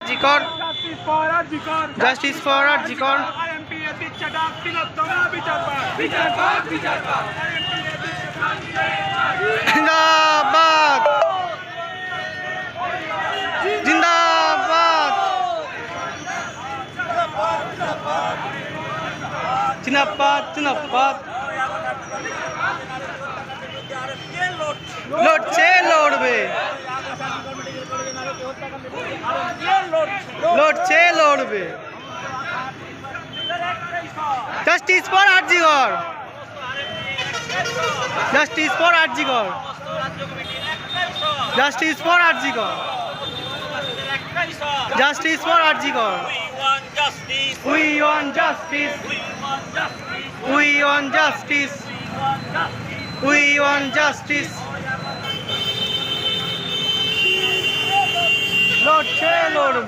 জিকর, Justice for Arjikor. Justice for RG Kar. RMP দিচ্ছে ডাক তিলোত্তমা বিচার পাক। বিচার পাক, বিচার পাক। RMP দিচ্ছে ডাক জিন্দাবাদ, জিন্দাবাদ, জিন্দাবাদ, জিন্দাবাদ। লড়ছে, লড়বে, লড়ছে, লড়বে। Justice for RG Kar, justice for RG Kar, justice for RG Kar, justice for RG Kar. We want justice, we want justice, we want justice. লড়ছে, লড়বে।